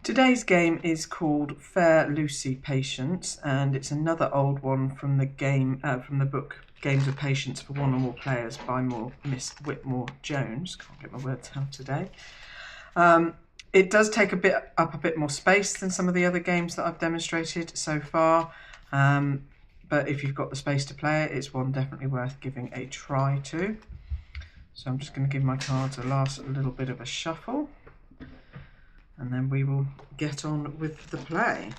Today's game is called Fair Lucy Patience, and it's another old one from the book Games of Patience for One or More Players by Miss Whitmore-Jones. Can't get my words out today. It does take a bit more space than some of the other games that I've demonstrated so far, but if you've got the space to play it, it's one definitely worth giving a try to. So I'm just going to give my cards a little bit of a shuffle, and then we will get on with the play.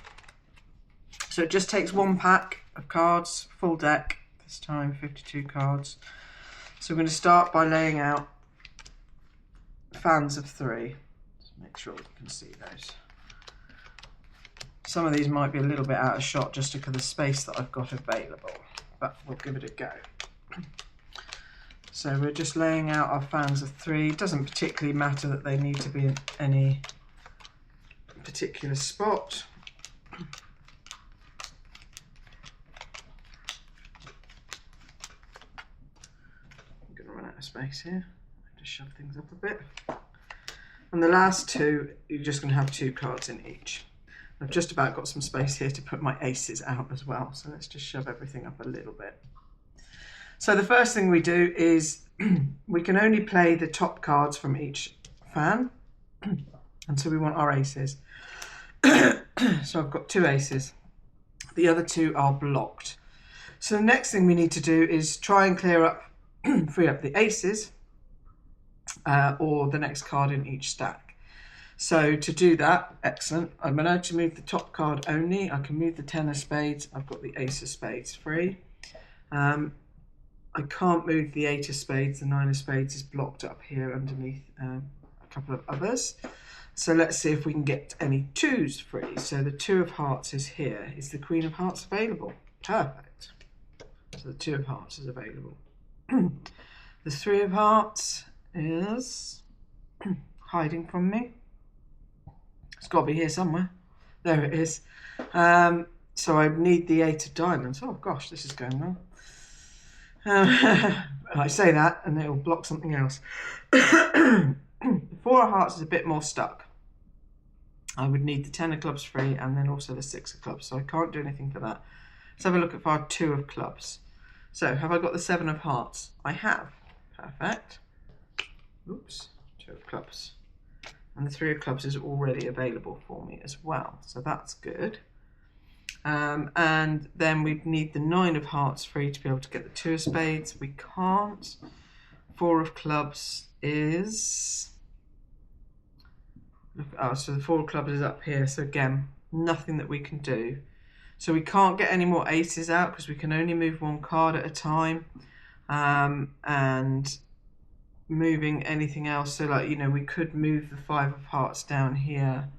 So it just takes one pack of cards, full deck, this time 52 cards. So we're going to start by laying out fans of 3. Just make sure you can see those. Some of these might be a little bit out of shot just because of the space that I've got available, but we'll give it a go. So we're just laying out our fans of 3. It doesn't particularly matter that they need to be in any particular spot. I'm going to run out of space here. Just shove things up a bit. And the last 2, you're just going to have 2 cards in each. I've just about got some space here to put my aces out as well, so let's just shove everything up a little bit. So the first thing we do is we can only play the top cards from each fan, and so we want our aces. So I've got 2 aces. The other 2 are blocked. So the next thing we need to do is try and free up the aces, or the next card in each stack. So to do that, excellent, I'm allowed to move the top card only. I can move the 10 of spades. I've got the ace of spades free. I can't move the 8 of spades. The 9 of spades is blocked up here underneath a couple of others. So let's see if we can get any 2s free. So the 2 of hearts is here. Is the Queen of Hearts available? Perfect. So the 2 of hearts is available. The 3 of hearts is hiding from me. It's got to be here somewhere. There it is. So I need the 8 of diamonds. Oh gosh, this is going wrong. I say that and it'll block something else. The 4 of hearts is a bit more stuck. I would need the 10 of clubs free and then also the 6 of clubs, so I can't do anything for that. Let's have a look at our 2 of clubs. So have I got the 7 of hearts? I have. Perfect. Oops, 2 of clubs. And the 3 of clubs is already available for me as well, so that's good. And then we need the 9 of hearts free to be able to get the 2 of spades. We can't. 4 of clubs is... so the 4 of clubs is up here, so again, nothing that we can do. So we can't get any more aces out because we can only move 1 card at a time. And moving anything else, so like, you know, we could move the 5 of hearts down here.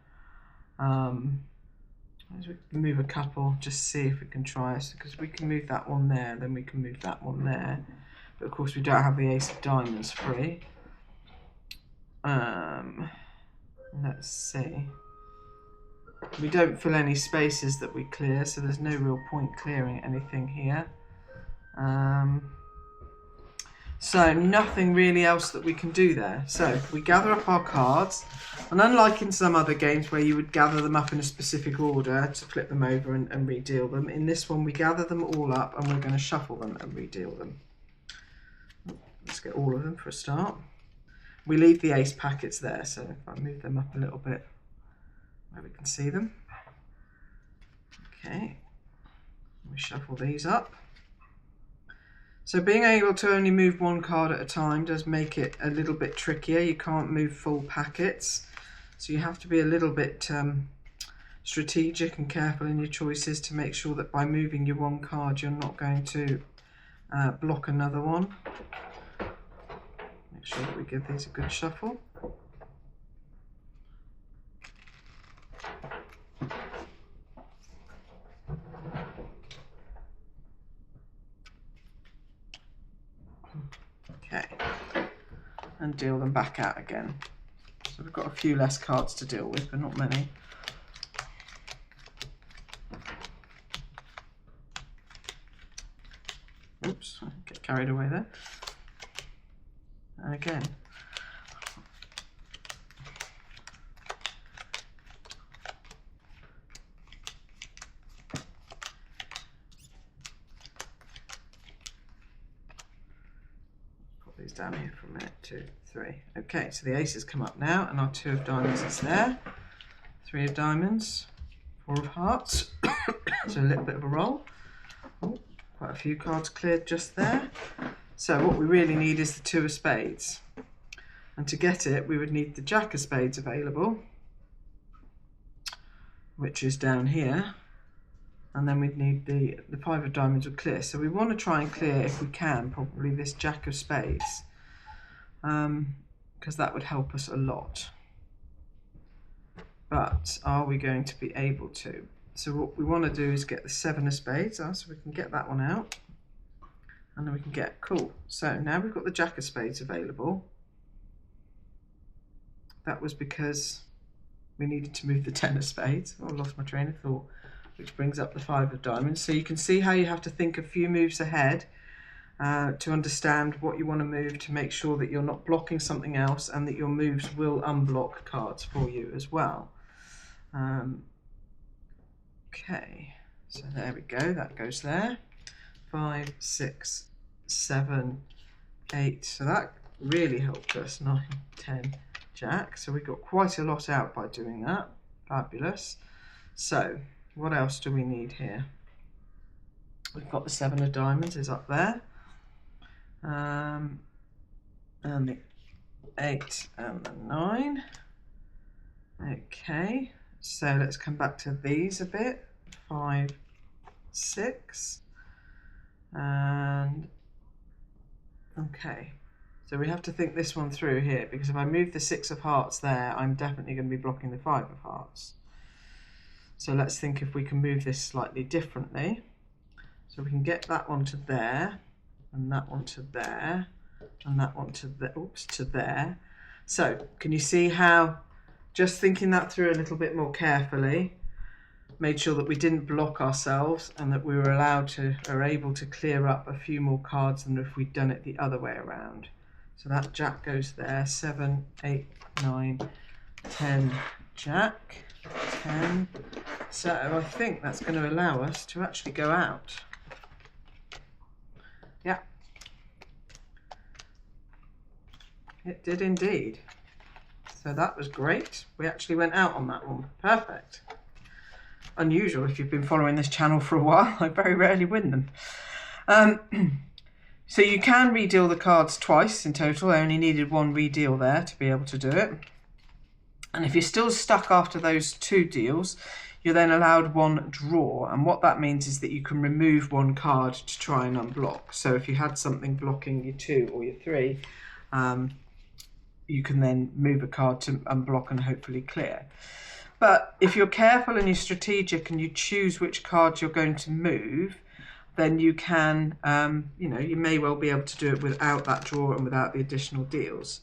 Move a couple, just see if we can try it, because we can move that one there, then we can move that one there. But of course we don't have the ace of diamonds free. Let's see. We don't fill any spaces that we clear, so there's no real point clearing anything here. So nothing really else that we can do there. So we gather up our cards, and unlike in some other games where you would gather them up in a specific order to flip them over and redeal them, in this one we gather them all up and we're going to shuffle them and redeal them. Let's get all of them for a start. We leave the ace packets there, so if I move them up a little bit where we can see them. Okay, we shuffle these up. So being able to only move 1 card at a time does make it a little bit trickier. You can't move full packets, so you have to be a little bit strategic and careful in your choices to make sure that by moving your 1 card you're not going to block another one. Make sure that we give these a good shuffle. Okay, and deal them back out again. So we've got a few less cards to deal with, but not many. Oops, I get carried away there. And again, down here for a minute. 2, 3. Okay, so the ace has come up now, and our 2 of diamonds is there. 3 of diamonds, 4 of hearts. So a little bit of a roll. Oh, quite a few cards cleared just there. So what we really need is the 2 of spades. And to get it, we would need the jack of spades available, which is down here. And then we'd need the 5 of diamonds would clear. So we want to try and clear, if we can, probably this jack of spades, because that would help us a lot. But are we going to be able to? So what we want to do is get the 7 of spades, so we can get that one out. And then we can get, cool. So now we've got the jack of spades available. That was because we needed to move the 10 of spades. Oh, I lost my train of thought. Which brings up the 5 of diamonds. So you can see how you have to think a few moves ahead to understand what you want to move, to make sure that you're not blocking something else and that your moves will unblock cards for you as well. Okay, so there we go, that goes there. 5, 6, 7, 8. So that really helped us. 9, 10, jack. So we got quite a lot out by doing that. Fabulous. So what else do we need here? We've got the 7 of diamonds is up there. And the 8 and the 9. Okay, so let's come back to these a bit. 5, 6. And okay, so we have to think this one through here, because if I move the 6 of hearts there, I'm definitely going to be blocking the 5 of hearts. So let's think if we can move this slightly differently. So we can get that one to there, and that one to there, and that one to there, to there. So can you see how just thinking that through a little bit more carefully made sure that we didn't block ourselves and that we were able to clear up a few more cards than if we'd done it the other way around. So that jack goes there, 7, 8, 9, 10, jack, 10. So I think that's going to allow us to actually go out. Yeah, it did indeed. So that was great. We actually went out on that one. Perfect. Unusual if you've been following this channel for a while. I very rarely win them. So you can redeal the cards twice in total. I only needed 1 redeal there to be able to do it. And if you're still stuck after those 2 deals, you're then allowed 1 draw. And what that means is that you can remove 1 card to try and unblock. So if you had something blocking your 2 or your 3, you can then move a card to unblock and hopefully clear. But if you're careful and you're strategic and you choose which cards you're going to move, then you can, you may well be able to do it without that draw and without the additional deals.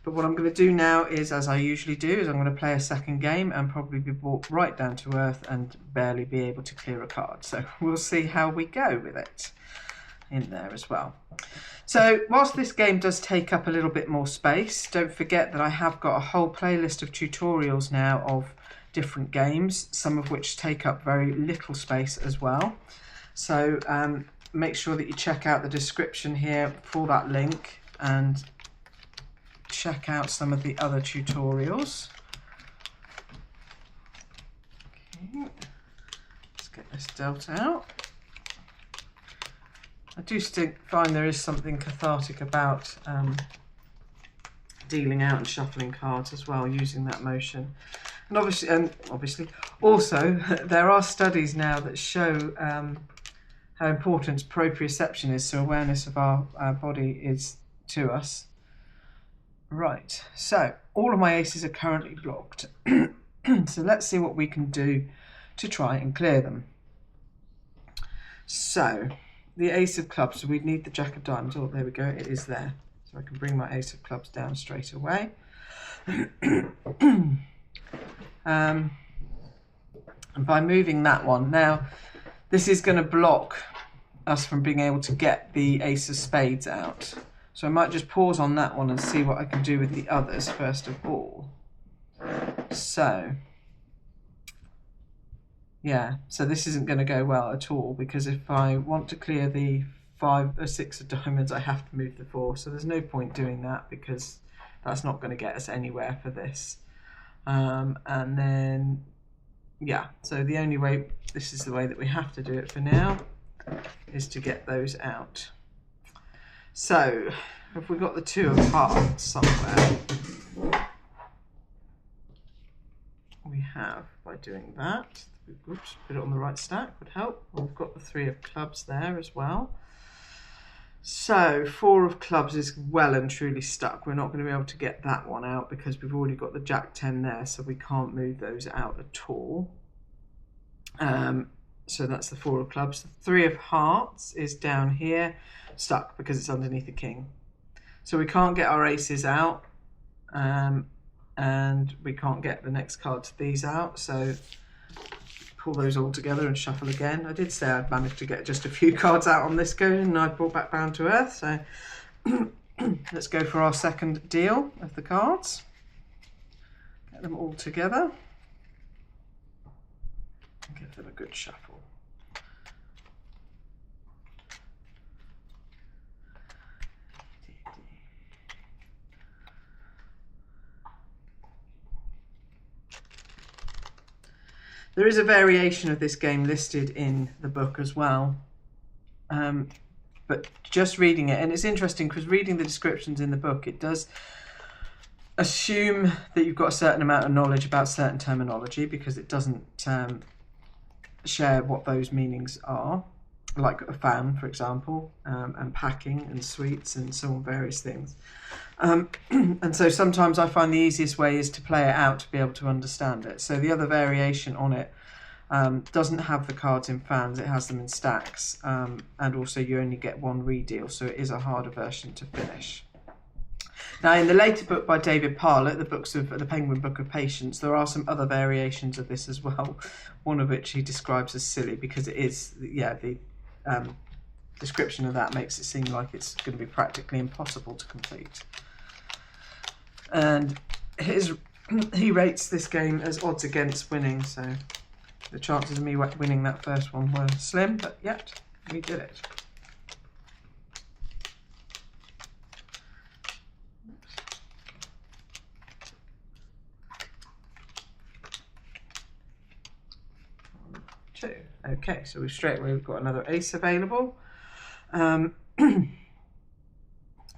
But what I'm going to do now is, as I usually do, is I'm going to play a second game and probably be brought right down to earth and barely be able to clear a card. So we'll see how we go with it in there as well. So whilst this game does take up a little bit more space, don't forget that I have got a whole playlist of tutorials now of different games, some of which take up very little space as well. So make sure that you check out the description here for that link and check out some of the other tutorials. Okay, let's get this dealt out. I do still find there is something cathartic about dealing out and shuffling cards as well, using that motion. And obviously, also there are studies now that show how important proprioception is, so awareness of our body is to us. Right, so all of my aces are currently blocked. So let's see what we can do to try and clear them. So the ace of clubs, so we'd need the jack of diamonds. Oh, there we go, it is there. So I can bring my ace of clubs down straight away. And by moving that one, now this is going to block us from being able to get the ace of spades out. So I might just pause on that one and see what I can do with the others first of all. So yeah, so this isn't going to go well at all, because if I want to clear the 5 or 6 of diamonds, I have to move the 4. So there's no point doing that because that's not going to get us anywhere for this. And then, yeah, so the only way, this is the way that we have to do it for now, is to get those out. So, have we got the 2 of hearts somewhere? We have, by doing that. Oops, put it on the right stack would help. We've got the 3 of clubs there as well. So 4 of clubs is well and truly stuck. We're not going to be able to get that one out because we've already got the Jack 10 there, so we can't move those out at all. So that's the 4 of clubs. The 3 of hearts is down here, stuck because it's underneath the king. So we can't get our aces out, and we can't get the next card to these out. So pull those all together and shuffle again. I did say I'd managed to get just a few cards out on this go, and I brought back down to earth. So let's go for our second deal of the cards. Get them all together. And give them a good shuffle. There is a variation of this game listed in the book as well, but just reading it, and it's interesting because reading the descriptions in the book, it does assume that you've got a certain amount of knowledge about certain terminology because it doesn't share what those meanings are, like a fan, for example, and packing and sweets and so on, various things. And so sometimes I find the easiest way is to play it out to be able to understand it. So the other variation on it doesn't have the cards in fans, it has them in stacks, and also you only get 1 redeal, so it is a harder version to finish. Now in the later book by David Parlett, the Penguin Book of Patience, there are some other variations of this as well, one of which he describes as silly because it is, yeah, the description of that makes it seem like it's going to be practically impossible to complete. And he rates this game as odds against winning, so the chances of me winning that first one were slim, but yet we did it. Two. Okay, so we've got another ace available. Now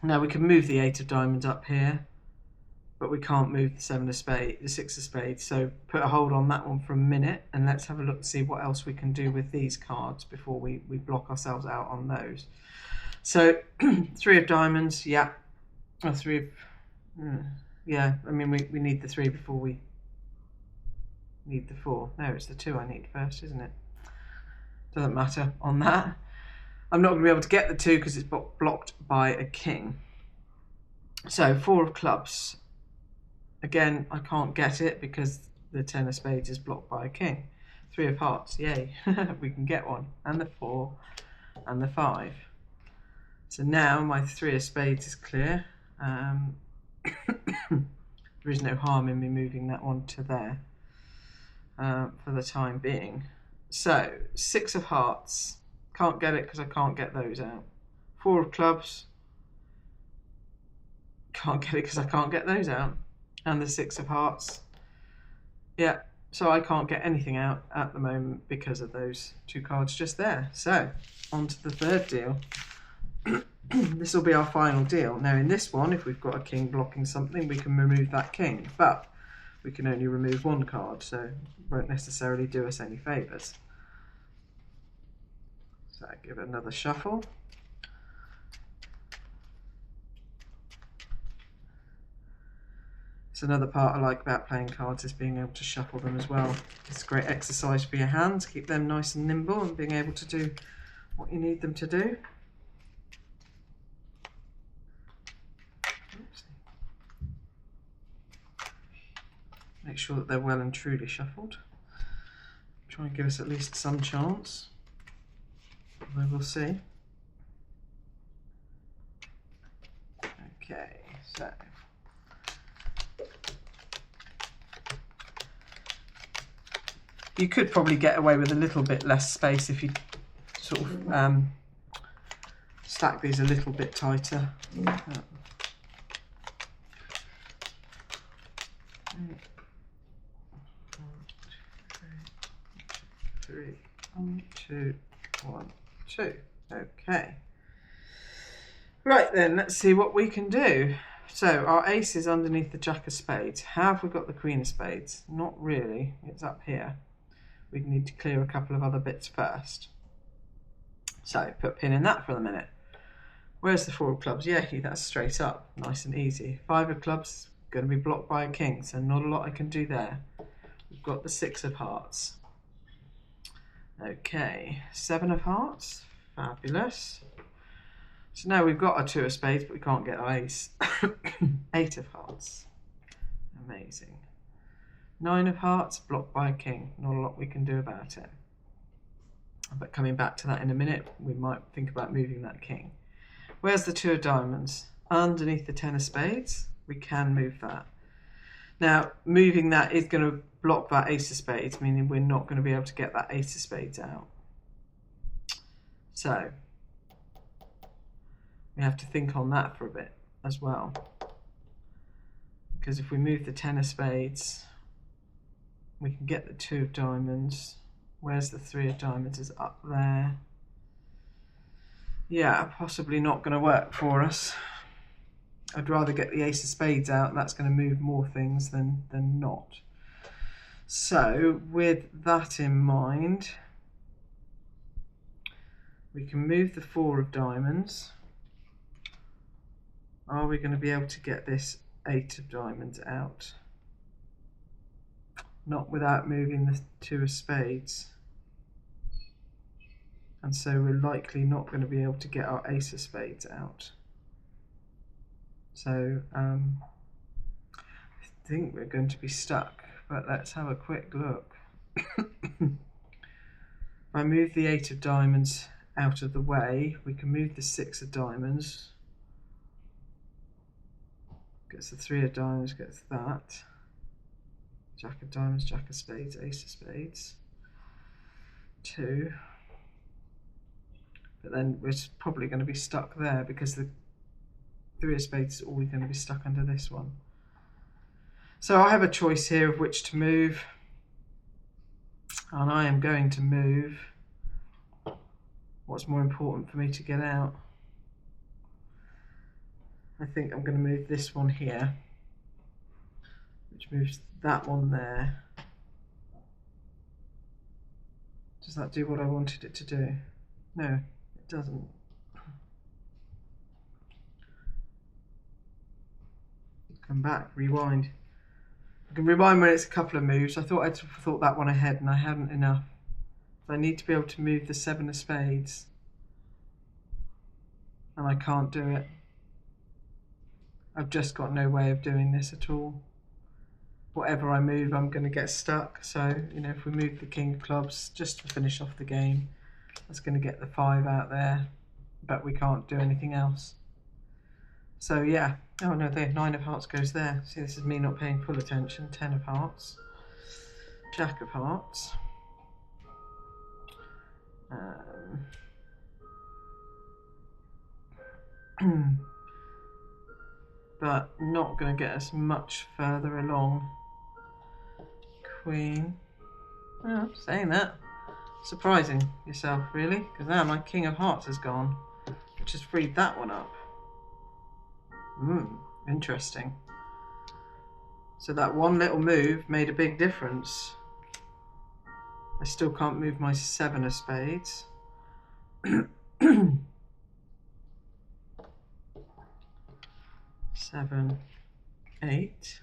we can move the 8 of diamonds up here, but we can't move the 7 of spades, the 6 of spades. So put a hold on that one for a minute, and let's have a look and see what else we can do with these cards before we block ourselves out on those. So 3 of diamonds, yeah, or 3 of, yeah. I mean we need the 3 before we need the 4. No, it's the 2 I need first, isn't it? Doesn't matter on that. I'm not going to be able to get the 2 because it's blocked by a king. So 4 of clubs. Again, I can't get it because the 10 of spades is blocked by a king. 3 of hearts, yay, we can get one. And the 4 and the 5. So now my 3 of spades is clear. There is no harm in me moving that one to there for the time being. So 6 of hearts, can't get it because I can't get those out. 4 of clubs, can't get it because I can't get those out. And the 6 of hearts, yeah, so I can't get anything out at the moment because of those 2 cards just there. So on to the third deal. This will be our final deal. Now in this one, if we've got a king blocking something, we can remove that king, but we can only remove 1 card, so it won't necessarily do us any favours. So give it another shuffle. It's another part I like about playing cards, is being able to shuffle them as well. It's a great exercise for your hands, keep them nice and nimble and being able to do what you need them to do. Make sure that they're well and truly shuffled. Try and give us at least some chance. We will see. Okay, so you could probably get away with a little bit less space if you sort of stack these a little bit tighter. Three, 1, 2, 1, 2. Okay. Right then, let's see what we can do. So our ace is underneath the jack of spades. Have we got the queen of spades? Not really. It's up here. We need to clear a couple of other bits first. So put a pin in that for the minute. Where's the 4 of clubs? Yeah, that's straight up. Nice and easy. 5 of clubs, going to be blocked by a king, so not a lot I can do there. We've got the 6 of hearts. Okay, 7 of hearts. Fabulous. So now we've got our 2 of spades, but we can't get our ace. 8 of hearts. Amazing. 9 of hearts, blocked by a king. Not a lot we can do about it. But coming back to that in a minute, we might think about moving that king. Where's the 2 of diamonds? Underneath the 10 of spades. We can move that. Now, moving that is going to block that ace of spades, meaning we're not going to be able to get that ace of spades out. So we have to think on that for a bit as well. Because if we move the 10 of spades, we can get the 2 of diamonds. Where's the 3 of diamonds? Is up there. Yeah, possibly not going to work for us. I'd rather get the ace of spades out. That's going to move more things than not. So with that in mind, we can move the 4 of diamonds. Are we going to be able to get this 8 of diamonds out? Not without moving the 2 of spades. And so we're likely not going to be able to get our ace of spades out. So I think we're going to be stuck, but let's have a quick look. If I move the 8 of diamonds out of the way, we can move the 6 of diamonds. Gets the 3 of diamonds, gets that. Jack of diamonds, jack of spades, ace of spades. 2. But then we're probably going to be stuck there because the 3 of spades is always going to be stuck under this one. So I have a choice here of which to move. And I am going to move what's more important for me to get out. I think I'm going to move this one here, which moves that one there. Does that do what I wanted it to do? No, it doesn't. Come back, rewind. I can rewind when it's a couple of moves. I thought I'd thought that one ahead and I hadn't enough. I need to be able to move the 7 of spades. And I can't do it. I've just got no way of doing this at all. Whatever I move, I'm going to get stuck. So, you know, if we move the king of clubs just to finish off the game, that's going to get the 5 out there, but we can't do anything else. So yeah, oh no, the 9 of hearts goes there. See, this is me not paying full attention. 10 of hearts, jack of hearts. But not going to get us much further along. Queen. Oh, saying that. Surprising yourself, really, because now my king of hearts has gone, which has freed that one up. Interesting. So that one little move made a big difference. I still can't move my 7 of spades. 7, 8.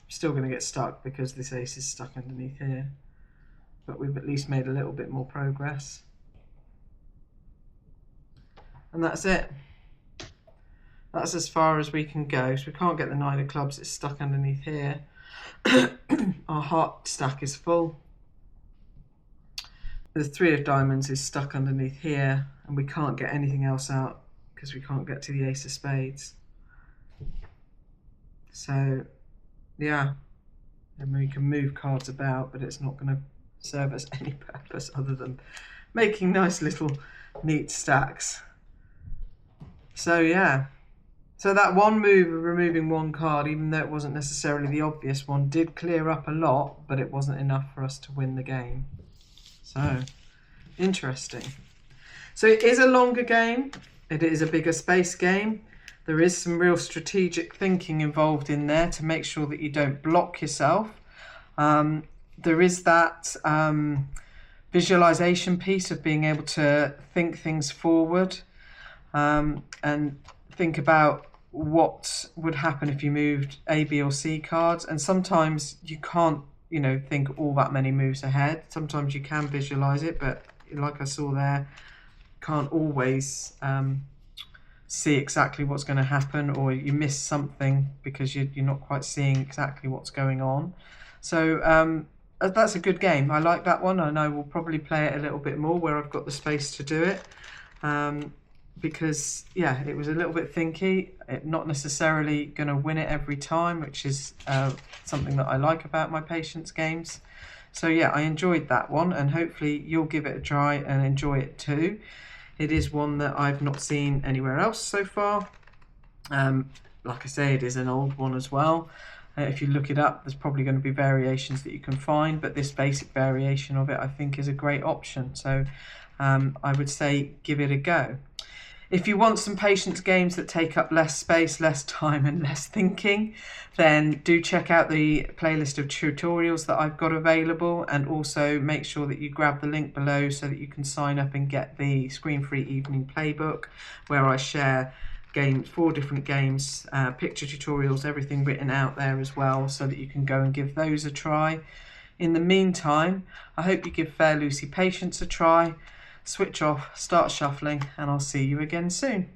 Still going to get stuck because this ace is stuck underneath here, but we've at least made a little bit more progress. And that's it. That's as far as we can go. So we can't get the 9 of clubs, it's stuck underneath here. Our heart stack is full. The 3 of diamonds is stuck underneath here, and we can't get anything else out because we can't get to the ace of spades. So yeah, And we can move cards about, but it's not going to serve us any purpose other than making nice little neat stacks. So yeah, so that one move of removing one card, even though it wasn't necessarily the obvious one, did clear up a lot, but it wasn't enough for us to win the game. So interesting. So it is a longer game, it is a bigger space game. There is some real strategic thinking involved in there to make sure that you don't block yourself. There is that visualization piece of being able to think things forward and think about what would happen if you moved A, B or C cards. And sometimes you can't, you know, think all that many moves ahead. Sometimes you can visualize it, but like I saw there, can't always see exactly what's going to happen, or you miss something because you're not quite seeing exactly what's going on. So that's a good game. I like that one, and I will probably play it a little bit more where I've got the space to do it, because yeah, it was a little bit thinky. Not necessarily going to win it every time, which is something that I like about my patience games. So yeah, I enjoyed that one, and hopefully you'll give it a try and enjoy it too. It is one that I've not seen anywhere else so far. Like I say, it is an old one as well. If you look it up, there's probably going to be variations that you can find, but this basic variation of it I think is a great option. So I would say give it a go. If you want some patience games that take up less space, less time and less thinking, then do check out the playlist of tutorials that I've got available, and also make sure that you grab the link below so that you can sign up and get the screen-free evening playbook, where I share games, 4 different games, picture tutorials, everything written out there as well, so that you can go and give those a try. In the meantime, I hope you give Fair Lucy Patience a try. Switch off, start shuffling, and I'll see you again soon.